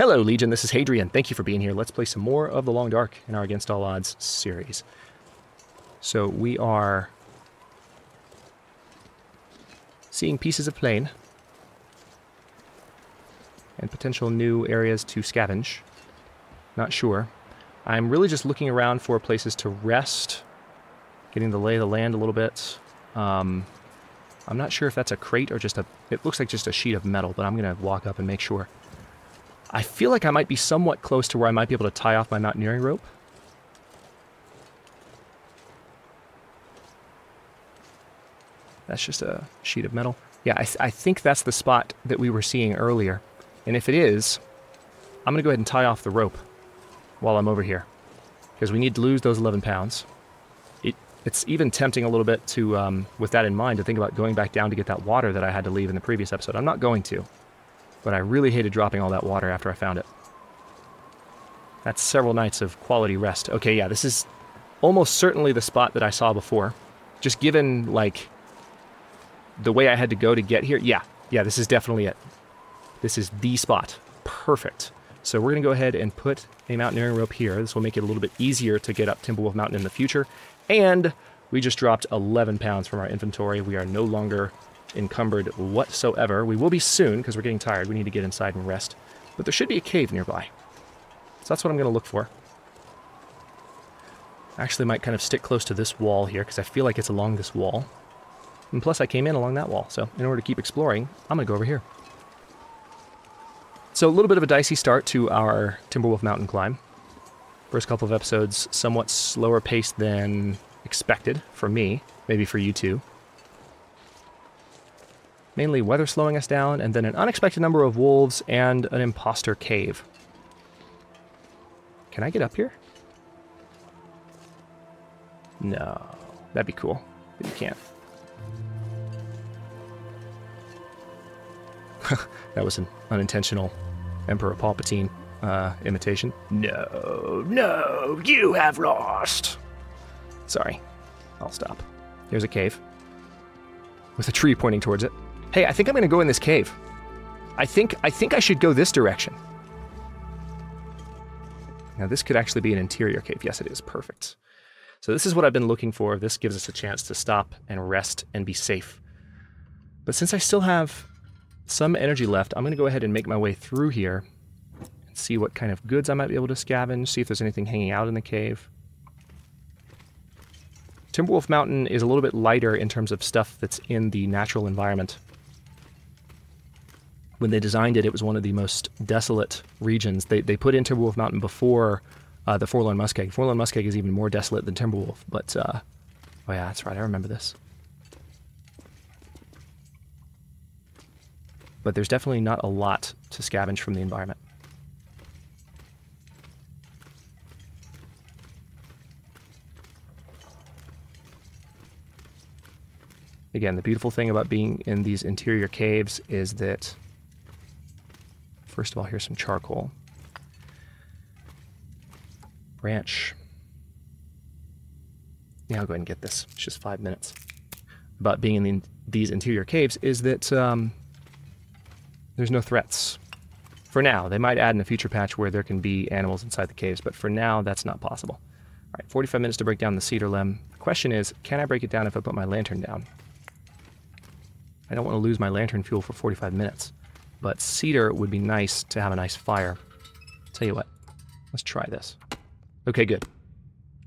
Hello, Legion. This is Hadrian. Thank you for being here. Let's play some more of the Long Dark in our Against All Odds series. So we are seeing pieces of plain and potential new areas to scavenge. Not sure. I'm really just looking around for places to rest, getting the lay of the land a little bit. I'm not sure if that's a crate or just a... It looks like just a sheet of metal, but I'm going to walk up and make sure. I feel like I might be somewhat close to where I might be able to tie off my mountaineering rope. That's just a sheet of metal. Yeah, I think that's the spot that we were seeing earlier. And if it is, I'm going to go ahead and tie off the rope while I'm over here, because we need to lose those 11 pounds. It's even tempting a little bit to, with that in mind, to think about going back down to get that water that I had to leave in the previous episode. I'm not going to, but I really hated dropping all that water after I found it. That's several nights of quality rest. Okay, yeah, this is almost certainly the spot that I saw before. Just given, like, the way I had to go to get here. Yeah, this is definitely it. This is the spot. Perfect. So we're going to go ahead and put a mountaineering rope here. This will make it a little bit easier to get up Timberwolf Mountain in the future. And we just dropped 11 pounds from our inventory. We are no longer encumbered whatsoever. We will be soon, because we're getting tired. We need to get inside and rest. But there should be a cave nearby. So that's what I'm going to look for. Actually, might kind of stick close to this wall here, because I feel like it's along this wall. And plus, I came in along that wall. So in order to keep exploring, I'm going to go over here. So a little bit of a dicey start to our Timberwolf Mountain climb. First couple of episodes, somewhat slower paced than expected for me, maybe for you too. Mainly weather slowing us down, and then an unexpected number of wolves and an imposter cave. Can I get up here? No. That'd be cool, but you can't. That was an unintentional Emperor Palpatine imitation. No, you have lost. Sorry, I'll stop. Here's a cave with a tree pointing towards it. Hey, I think I'm going to go in this cave. I think I should go this direction. Now, this could actually be an interior cave. Yes, it is. Perfect. So this is what I've been looking for. This gives us a chance to stop and rest and be safe. But since I still have some energy left, I'm going to go ahead and make my way through here and see what kind of goods I might be able to scavenge, see if there's anything hanging out in the cave. Timberwolf Mountain is a little bit lighter in terms of stuff that's in the natural environment. When they designed it, it was one of the most desolate regions. They put in Timberwolf Mountain before the Forlorn Muskeg. Forlorn Muskeg is even more desolate than Timberwolf, but, oh yeah, that's right, I remember this. But there's definitely not a lot to scavenge from the environment. Again, the beautiful thing about being in these interior caves is that, first of all, here's some charcoal. Branch. Yeah, I'll go ahead and get this. It's just 5 minutes. About being in these interior caves is that there's no threats. For now. They might add in a future patch where there can be animals inside the caves, but for now, that's not possible. All right, 45 minutes to break down the cedar limb. The question is, can I break it down if I put my lantern down? I don't want to lose my lantern fuel for 45 minutes, but cedar would be nice to have a nice fire. Tell you what, let's try this. Okay, good.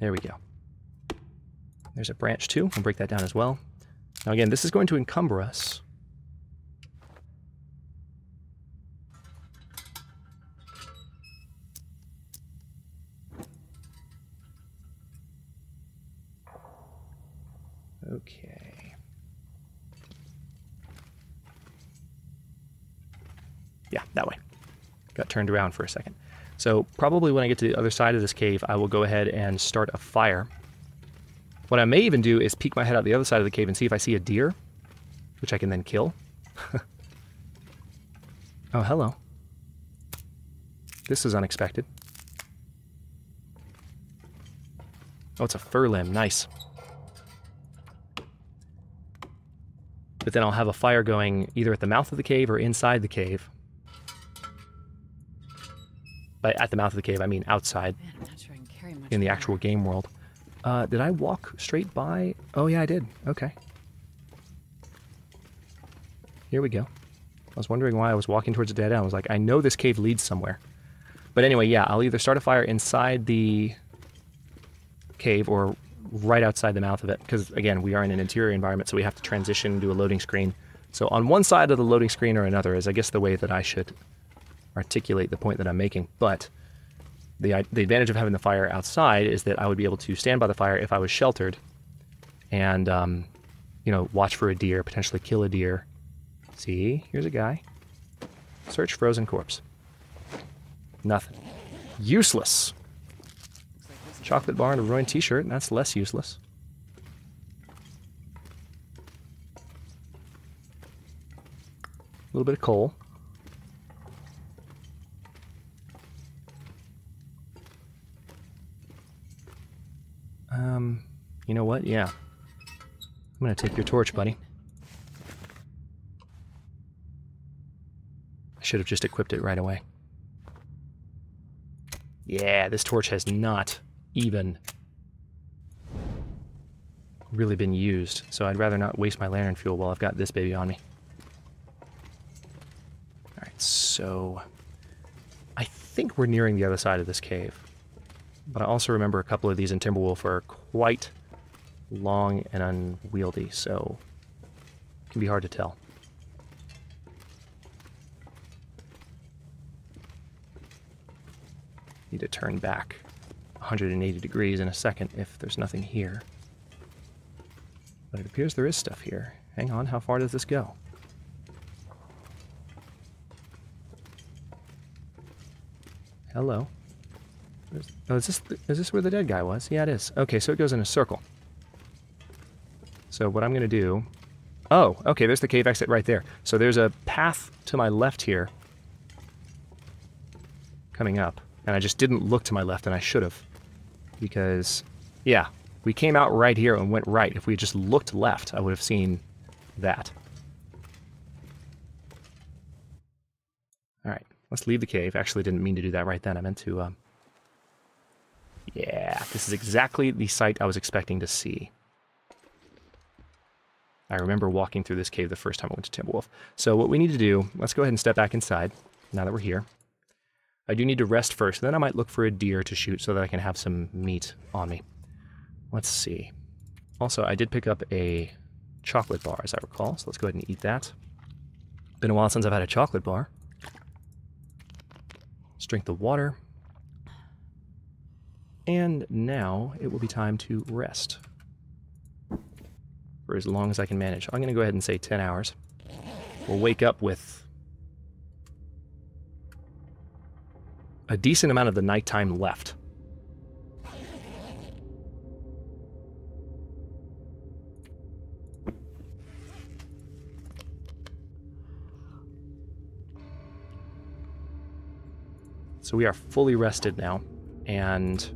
There we go. There's a branch too. We'll break that down as well. Now again, this is going to encumber us. Okay. Yeah, that way. Got turned around for a second. So probably when I get to the other side of this cave, I will go ahead and start a fire. What I may even do is peek my head out the other side of the cave and see if I see a deer, which I can then kill. Oh, hello. This is unexpected. Oh, it's a fir limb. Nice. But then I'll have a fire going either at the mouth of the cave or inside the cave. By at the mouth of the cave, I mean outside, Man, I'm not sure I can carry much in the more. actual game world. Did I walk straight by? Oh yeah, I did. Okay. Here we go. I was wondering why I was walking towards a dead end. I was like, I know this cave leads somewhere. But anyway, yeah, I'll either start a fire inside the cave or right outside the mouth of it. Because, again, we are in an interior environment, so we have to transition to a loading screen. So on one side of the loading screen or another is, I guess, the way that I should articulate the point that I'm making. But the advantage of having the fire outside is that I would be able to stand by the fire if I was sheltered and, you know, watch for a deer, potentially kill a deer. See, here's a guy. Search frozen corpse. Nothing. Useless. Chocolate bar and a ruined t-shirt, that's less useless. A little bit of coal. You know what? Yeah. I'm gonna take your torch, buddy. I should have just equipped it right away. Yeah, this torch has not even really been used, so I'd rather not waste my lantern fuel while I've got this baby on me. Alright, so I think we're nearing the other side of this cave. But I also remember a couple of these in Timberwolf are quite long and unwieldy, so it can be hard to tell. Need to turn back 180 degrees in a second if there's nothing here. But it appears there is stuff here. Hang on, how far does this go? Hello. Oh, is this where the dead guy was? Yeah, it is. Okay, so it goes in a circle. So what I'm going to do... Oh, okay, there's the cave exit right there. So there's a path to my left here. Coming up. And I just didn't look to my left, and I should have. Because, yeah, we came out right here and went right. If we had just looked left, I would have seen that. Alright, let's leave the cave. Actually, didn't mean to do that right then. I meant to, Yeah, this is exactly the site I was expecting to see. I remember walking through this cave the first time I went to Timberwolf. So what we need to do, let's go ahead and step back inside, now that we're here. I do need to rest first, then I might look for a deer to shoot so that I can have some meat on me. Let's see. Also, I did pick up a chocolate bar, as I recall, so let's go ahead and eat that. Been a while since I've had a chocolate bar. Let's drink the water. And now it will be time to rest. For as long as I can manage. I'm going to go ahead and say 10 hours. We'll wake up with a decent amount of the nighttime left. So we are fully rested now, and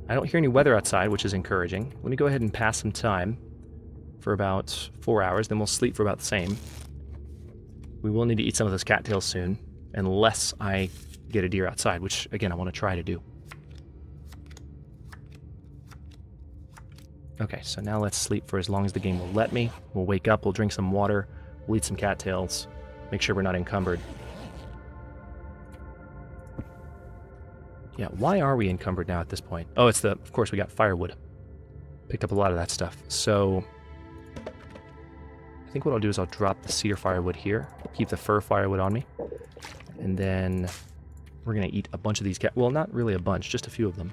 I don't hear any weather outside, which is encouraging. Let me go ahead and pass some time for about 4 hours, then we'll sleep for about the same. We will need to eat some of those cattails soon, unless I get a deer outside, which, again, I want to try to do. Okay, so now let's sleep for as long as the game will let me. We'll wake up, we'll drink some water, we'll eat some cattails, make sure we're not encumbered. Yeah, why are we encumbered now at this point? Oh, it's the... Of course, we got firewood. Picked up a lot of that stuff. So I think what I'll do is I'll drop the cedar firewood here, keep the fir firewood on me, and then we're going to eat a bunch of these well, not really a bunch, just a few of them.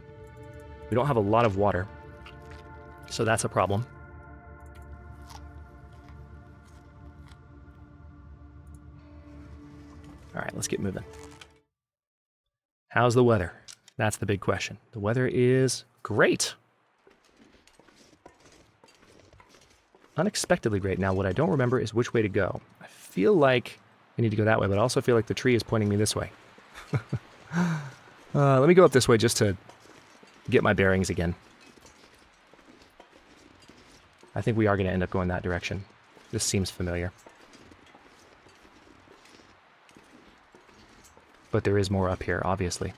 We don't have a lot of water, so that's a problem. Alright, let's get moving. How's the weather? That's the big question. The weather is great. Unexpectedly great. Now, what I don't remember is which way to go. I feel like I need to go that way, but I also feel like the tree is pointing me this way. Let me go up this way just to get my bearings again. I think we are going to end up going that direction. This seems familiar. but there is more up here, obviously.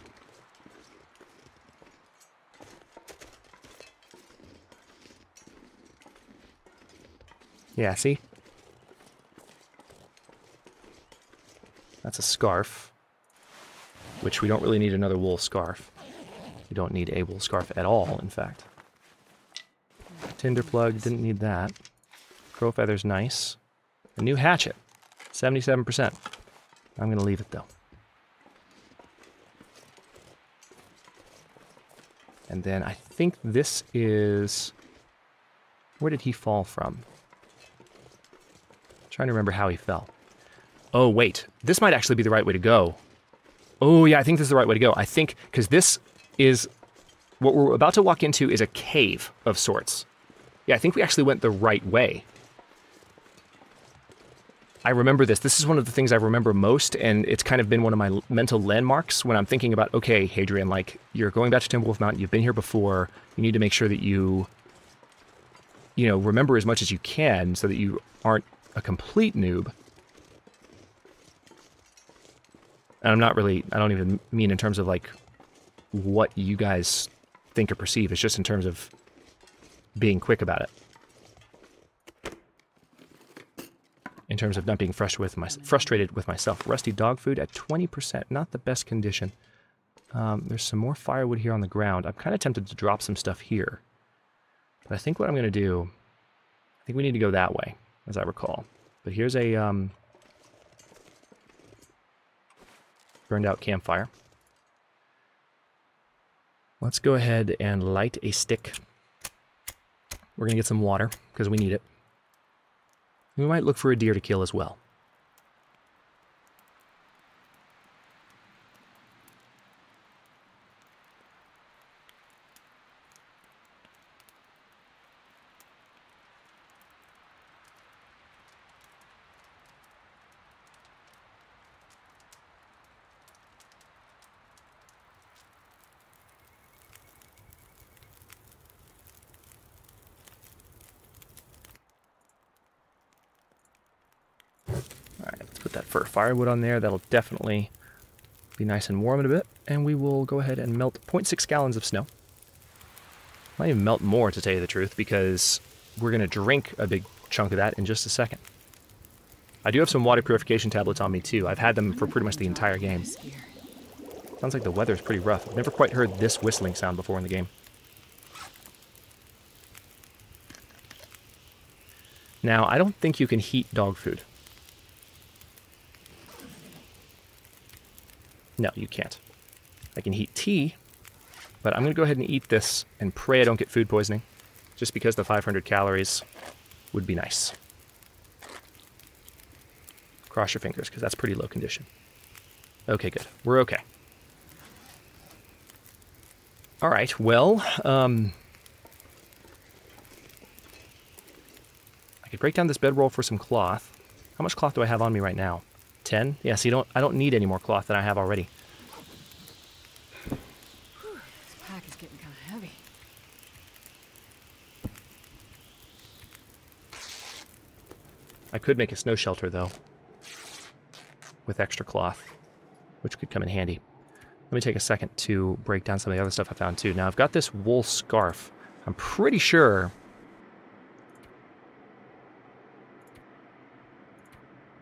Yeah, see? That's a scarf, which we don't really need another wool scarf. We don't need a wool scarf at all, in fact. Tinder plug, didn't need that. Crow feather's nice. A new hatchet, 77%. I'm going to leave it, though. And then I think this is... Where did he fall from? I'm trying to remember how he fell. Oh, wait. This might actually be the right way to go. Oh, yeah, I think this is the right way to go. I think, because this is... What we're about to walk into is a cave of sorts. Yeah, I think we actually went the right way. I remember this. This is one of the things I remember most, and it's kind of been one of my mental landmarks when I'm thinking about, okay, Hadrian, like, you're going back to Timberwolf Mountain, you've been here before, you need to make sure that you remember as much as you can so that you aren't a complete noob. And I'm not really, I don't even mean in terms of, like, what you guys think or perceive. It's just in terms of being quick about it. In terms of not being frustrated with myself. Rusty dog food at 20%. Not the best condition. There's some more firewood here on the ground. I'm kind of tempted to drop some stuff here. But I think what I'm going to do... I think we need to go that way, as I recall. But here's a burned out campfire. Let's go ahead and light a stick. We're going to get some water, because we need it. We might look for a deer to kill as well. Put that fir firewood on there. That'll definitely be nice and warm in a bit. And we will go ahead and melt 0.6 gallons of snow. Might even melt more, to tell you the truth, because we're going to drink a big chunk of that in just a second. I do have some water purification tablets on me, too. I've had them for pretty much the entire game. Sounds like the weather's pretty rough. I've never quite heard this whistling sound before in the game. Now, I don't think you can heat dog food. No, you can't. I can heat tea, but I'm going to go ahead and eat this and pray I don't get food poisoning, just because the 500 calories would be nice. Cross your fingers, because that's pretty low condition. Okay, good. We're okay. All right, well, I could break down this bedroll for some cloth. How much cloth do I have on me right now? 10? Yeah, so I don't need any more cloth than I have already. This pack is getting kind of heavy. I could make a snow shelter, though, with extra cloth, which could come in handy. Let me take a second to break down some of the other stuff I found, too. Now, I've got this wool scarf. I'm pretty sure...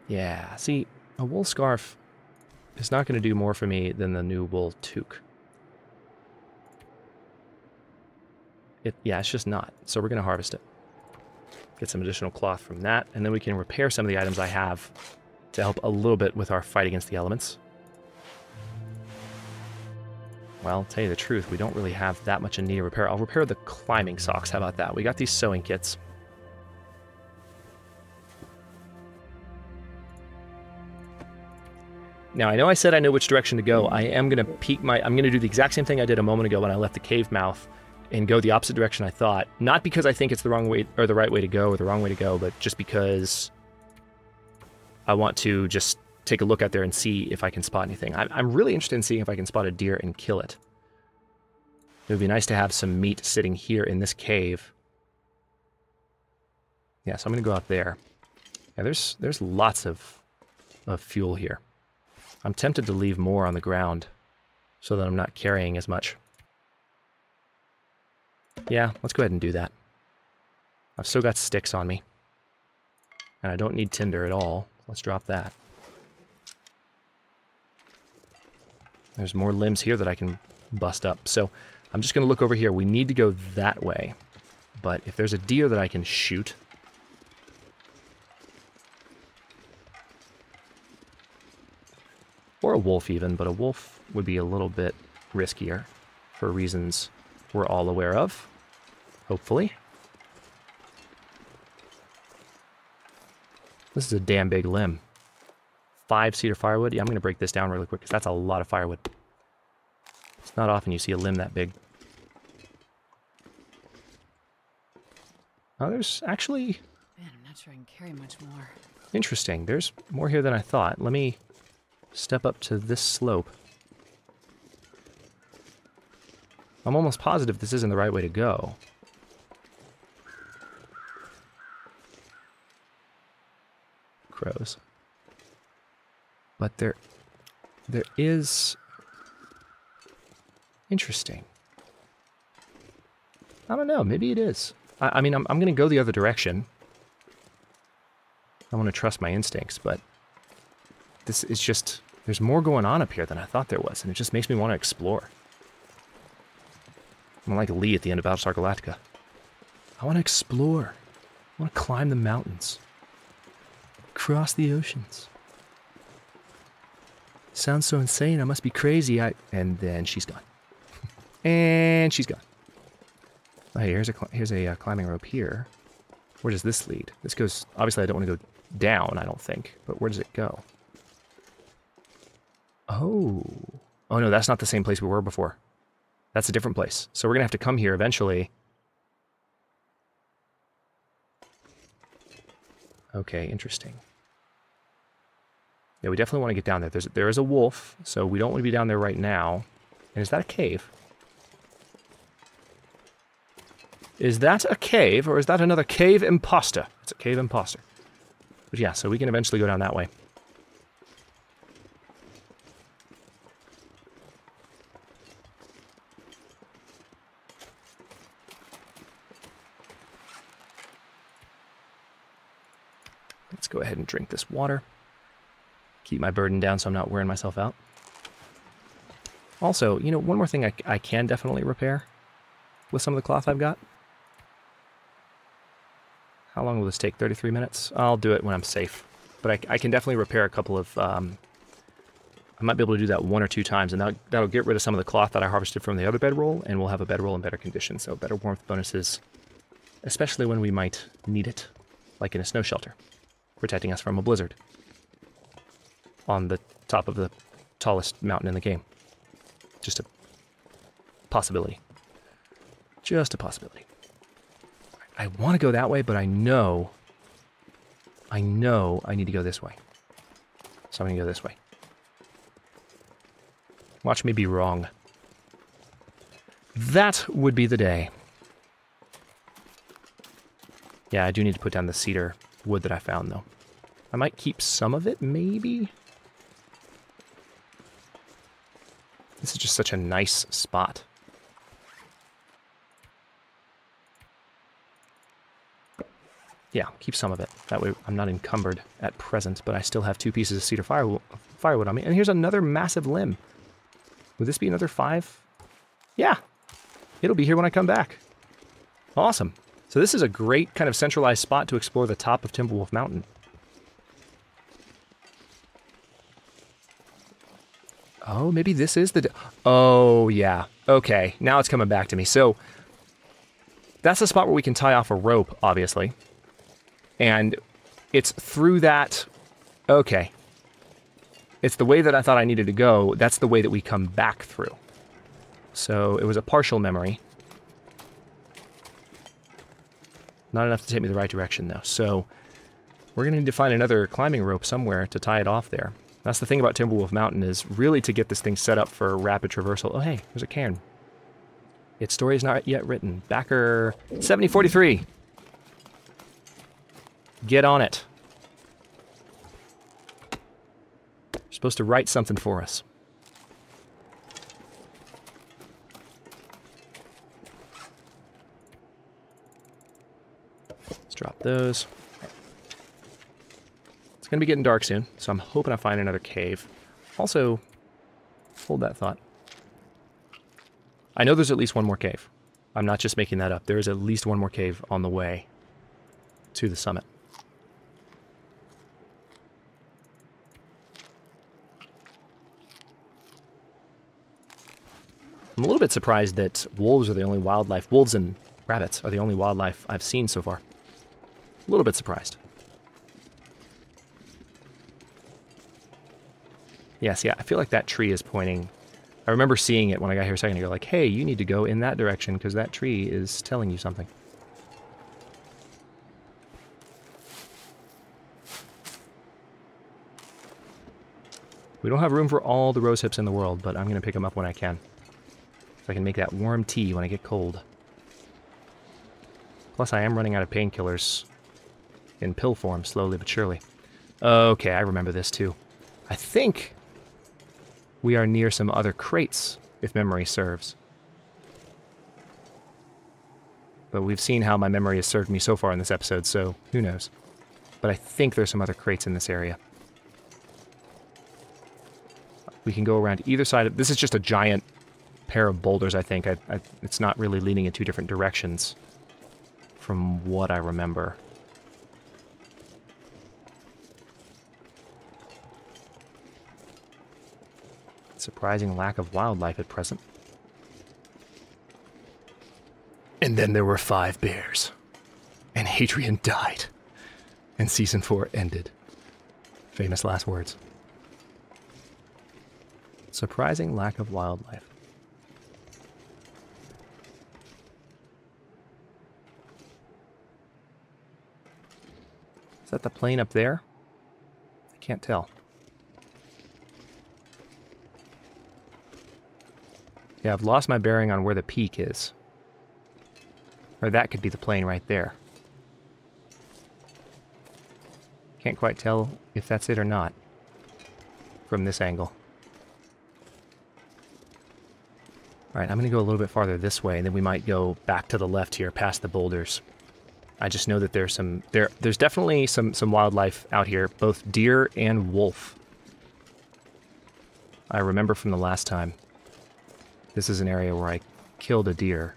Yeah, see... A wool scarf is not going to do more for me than the new wool toque. Yeah, it's just not. So we're going to harvest it. Get some additional cloth from that, and then we can repair some of the items I have to help a little bit with our fight against the elements. Well, I'll tell you the truth, we don't really have that much in need of repair. I'll repair the climbing socks. How about that? We got these sewing kits. Now, I know I said I know which direction to go. I am going to I'm going to do the exact same thing I did a moment ago when I left the cave mouth and go the opposite direction I thought. Not because I think it's the wrong way or the right way to go or the wrong way to go, but just because I want to just take a look out there and see if I can spot anything. I'm really interested in seeing if I can spot a deer and kill it. It would be nice to have some meat sitting here in this cave. Yeah, so I'm going to go out there. Yeah, there's lots of fuel here. I'm tempted to leave more on the ground so that I'm not carrying as much. Yeah, let's go ahead and do that. I've still got sticks on me. And I don't need tinder at all. Let's drop that. There's more limbs here that I can bust up. So I'm just going to look over here. We need to go that way. But if there's a deer that I can shoot... or a wolf even, but a wolf would be a little bit riskier for reasons we're all aware of. Hopefully. This is a damn big limb. 5 cedar firewood. Yeah, I'm going to break this down really quick because that's a lot of firewood. It's not often you see a limb that big. Oh, there's actually... Man, I'm not sure I can carry much more. Interesting. There's more here than I thought. Let me step up to this slope. I'm almost positive this isn't the right way to go. Crows. But there is... Interesting. I don't know, maybe it is. I mean, I'm going to go the other direction. I want to trust my instincts, but this is just... There's more going on up here than I thought there was, and it just makes me want to explore. I'm like Lee at the end of Battlestar Galactica. I want to explore. I want to climb the mountains. Cross the oceans. Sounds so insane, I must be crazy. And then she's gone. And she's gone. Oh, hey, here's a climbing rope here. Where does this lead? This goes... Obviously, I don't want to go down, I don't think. But where does it go? Oh. Oh, no, that's not the same place we were before. That's a different place. So we're going to have to come here eventually. Okay, interesting. Yeah, we definitely want to get down there. There is a wolf, so we don't want to be down there right now. And is that a cave? Is that a cave, or is that another cave imposter? It's a cave imposter. But yeah, so we can eventually go down that way. Let's go ahead and drink this water. Keep my burden down so I'm not wearing myself out. Also, you know, one more thing I can definitely repair with some of the cloth I've got. How long will this take? 33 minutes? I'll do it when I'm safe. But I can definitely repair a couple of... I might be able to do that 1 or 2 times, and that'll get rid of some of the cloth that I harvested from the other bedroll, and we'll have a bedroll in better condition, so better warmth bonuses, especially when we might need it, like in a snow shelter, protecting us from a blizzard on the top of the tallest mountain in the game. Just a possibility. Just a possibility. I want to go that way, but I know I need to go this way. So I'm going to go this way. Watch me be wrong. That would be the day. Yeah, I do need to put down the cedar wood that I found, though. I might keep some of it, maybe? This is just such a nice spot. Yeah, keep some of it. That way I'm not encumbered at present, but I still have 2 pieces of cedar firewood on me. And here's another massive limb. Would this be another 5? Yeah. It'll be here when I come back. Awesome. So this is a great kind of centralized spot to explore the top of Timberwolf Mountain. Oh, maybe this is the... Oh, yeah. Okay, now it's coming back to me. So, that's the spot where we can tie off a rope, obviously. And it's through that... Okay. It's the way that I thought I needed to go. That's the way that we come back through. So, it was a partial memory. Not enough to take me the right direction, though. So, we're going to need to find another climbing rope somewhere to tie it off there. That's the thing about Timberwolf Mountain, is really to get this thing set up for rapid traversal. Oh, hey, there's a cairn. Its story is not yet written. Backer 7043. Get on it. supposed to write something for us. Let's drop those. It's going to be getting dark soon, so I'm hoping I find another cave. Also, hold that thought. I know there's at least one more cave. I'm not just making that up. There is at least one more cave on the way to the summit. I'm a little bit surprised that wolves are the only wildlife, wolves and rabbits are the only wildlife I've seen so far. A little bit surprised. Yes, yeah, I feel like that tree is pointing. I remember seeing it when I got here a second ago, like, hey, you need to go in that direction because that tree is telling you something. We don't have room for all the rose hips in the world, but I'm going to pick them up when I can. So I can make that warm tea when I get cold. Plus, I am running out of painkillers in pill form, slowly but surely. Okay, I remember this too. I think we are near some other crates, if memory serves. But we've seen how my memory has served me so far in this episode, so who knows. But I think there's some other crates in this area. We can go around either side of... This is just a giant pair of boulders, I think. It's not really leaning in two different directions, from what I remember. Surprising lack of wildlife at present. And then there were 5 bears. And Hadrian died. And Season 4 ended. Famous last words. Surprising lack of wildlife. Is that the plane up there? I can't tell. Yeah, I've lost my bearing on where the peak is. Or that could be the plane right there. Can't quite tell if that's it or not from this angle. Alright, I'm going to go a little bit farther this way, and then we might go back to the left here, past the boulders. I just know that there's some... There's definitely some wildlife out here, both deer and wolf. I remember from the last time. This is an area where I killed a deer.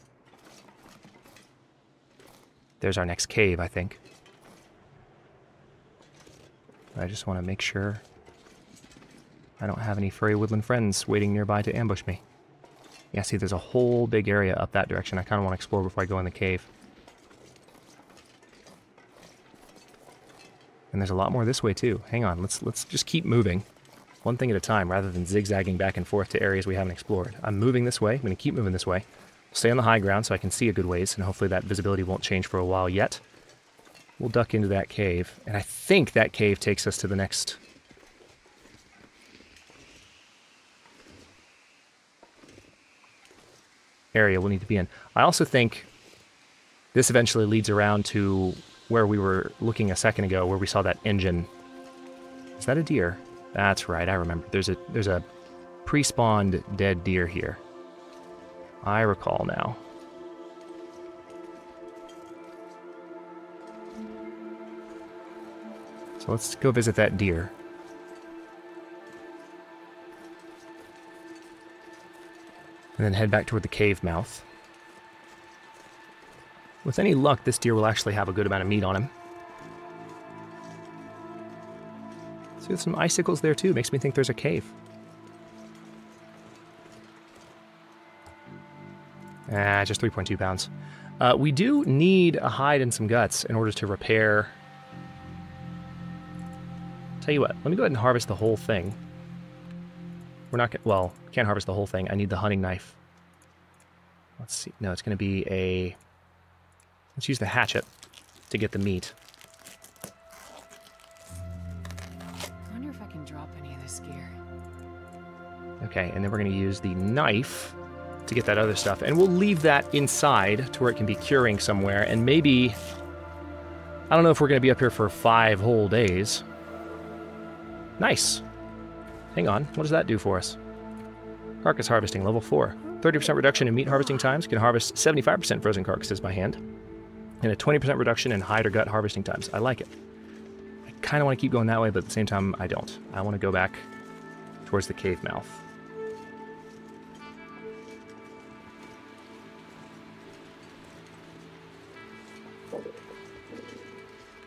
There's our next cave, I think. I just want to make sure I don't have any furry woodland friends waiting nearby to ambush me. Yeah, see, there's a whole big area up that direction. I kind of want to explore before I go in the cave. And there's a lot more this way, too. Hang on, let's just keep moving. One thing at a time, rather than zigzagging back and forth to areas we haven't explored. I'm moving this way. I'm going to keep moving this way. Stay on the high ground so I can see a good ways, and hopefully that visibility won't change for a while yet. We'll duck into that cave, and I think that cave takes us to the next... area we'll need to be in. I also think this eventually leads around to where we were looking a second ago, where we saw that engine. Is that a deer? That's right, I remember. There's a pre-spawned dead deer here. I recall now. So let's go visit that deer. And then head back toward the cave mouth. With any luck, this deer will actually have a good amount of meat on him. See, there's some icicles there too. Makes me think there's a cave. Just 3.2 pounds. We do need a hide and some guts in order to repair... Tell you what, let me go ahead and harvest the whole thing. We're not gonna... Well, can't harvest the whole thing. I need the hunting knife. Let's see. No, it's going to be a... Let's use the hatchet to get the meat. I wonder if I can drop any of this gear. Okay, and then we're going to use the knife to get that other stuff. And we'll leave that inside to where it can be curing somewhere. And maybe... I don't know if we're going to be up here for 5 whole days. Nice. hang on. What does that do for us? Carcass harvesting, level 4. 30% reduction in meat harvesting times. Can harvest 75% frozen carcasses by hand. And a 20% reduction in hide or gut harvesting times. I like it. I kind of want to keep going that way, but at the same time, I don't. I want to go back towards the cave mouth.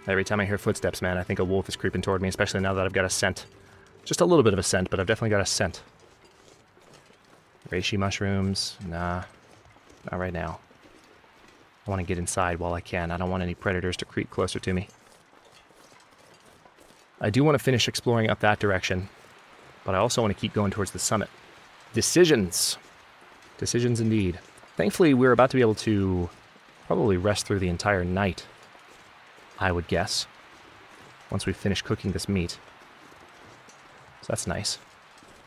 Every time I hear footsteps, man, I think a wolf is creeping toward me, especially now that I've got a scent. Just a little bit of a scent, but I've definitely got a scent. Reishi mushrooms? Nah, not right now. I want to get inside while I can. I don't want any predators to creep closer to me. I do want to finish exploring up that direction, but I also want to keep going towards the summit. Decisions. Decisions indeed. Thankfully, we're about to be able to probably rest through the entire night, I would guess, once we finish cooking this meat. So that's nice.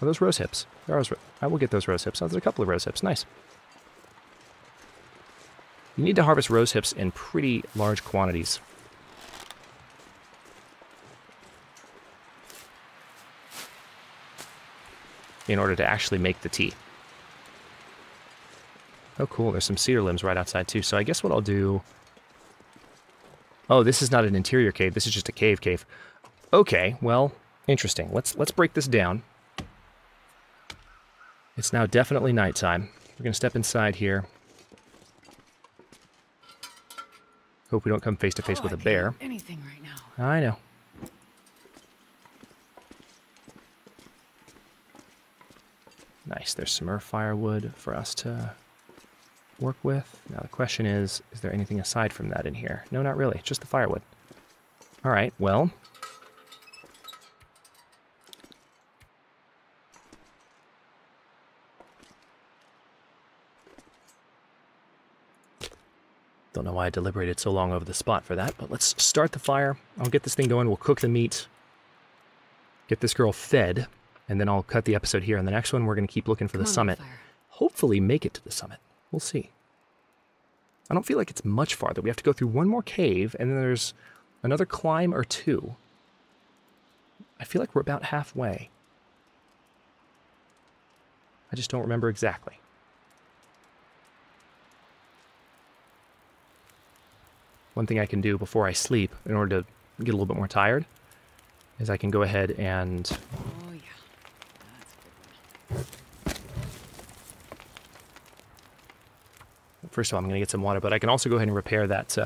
Are those rose hips? I will get those rose hips. Oh, there's a couple of rose hips. Nice. You need to harvest rose hips in pretty large quantities. In order to actually make the tea. Oh, cool. There's some cedar limbs right outside, too. So I guess what I'll do... Oh, this is not an interior cave. This is just a cave. Okay, well, interesting. Let's break this down. It's now definitely nighttime. We're going to step inside here. Hope we don't come face to face with a bear. Anything right now. I know. Nice. There's some more firewood for us to work with. Now the question is there anything aside from that in here? No, not really. Just the firewood. All right, well. Don't know why I deliberated so long over the spot for that, but let's start the fire. I'll get this thing going. We'll cook the meat. Get this girl fed, and then I'll cut the episode here. And the next one, we're going to keep looking for the summit. Hopefully make it to the summit. We'll see. I don't feel like it's much farther. We have to go through one more cave, and then there's another climb or two. I feel like we're about halfway. I just don't remember exactly. One thing I can do before I sleep, in order to get a little bit more tired, is I can go ahead and... Oh, yeah. That's good. First of all, I'm going to get some water, but I can also go ahead and repair that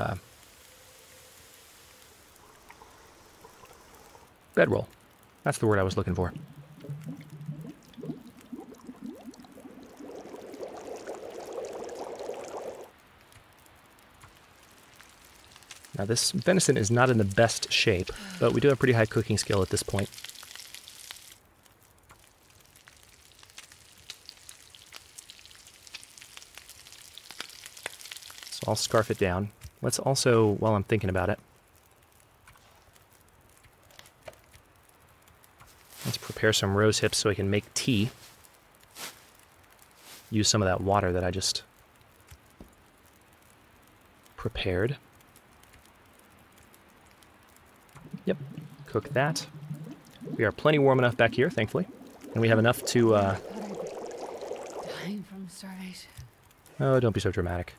bedroll. That's the word I was looking for. Now this venison is not in the best shape, but we do have pretty high cooking skill at this point. So I'll scarf it down. Let's also, while I'm thinking about it, let's prepare some rose hips so I can make tea. Use some of that water that I just prepared. Yep, cook that. We are plenty warm enough back here, thankfully. And we have enough to, Dying from starvation. Oh, don't be so dramatic.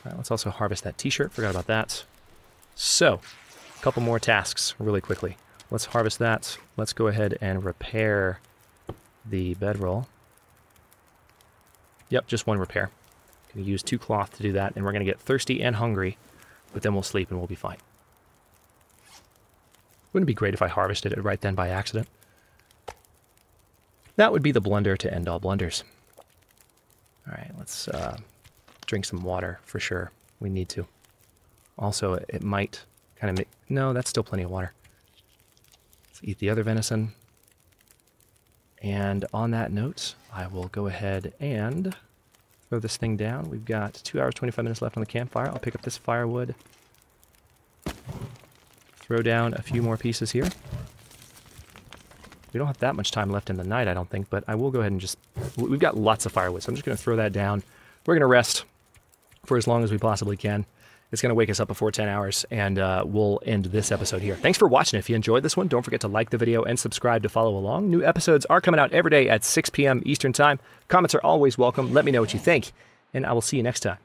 All right, let's also harvest that t-shirt. Forgot about that. So, a couple more tasks really quickly. Let's harvest that. Let's go ahead and repair the bedroll. Yep, just one repair. Gonna use 2 cloth to do that, and we're gonna get thirsty and hungry, but then we'll sleep and we'll be fine. Wouldn't it be great if I harvested it right then by accident? That would be the blunder to end all blunders. All right, let's drink some water for sure. We need to. Also, it might kind of make... No, that's still plenty of water. Let's eat the other venison. And on that note, I will go ahead and throw this thing down. We've got 2 hours, 25 minutes left on the campfire. I'll pick up this firewood. Throw down a few more pieces here. We don't have that much time left in the night, I don't think, but I will go ahead and just... We've got lots of firewood, so I'm just going to throw that down. We're going to rest for as long as we possibly can, It's going to wake us up before 10 hours, and we'll end this episode here. Thanks for watching. If you enjoyed this one, don't forget to like the video and subscribe to follow along. New episodes are coming out every day at 6 p.m. Eastern Time. Comments are always welcome. Let me know what you think, and I will see you next time.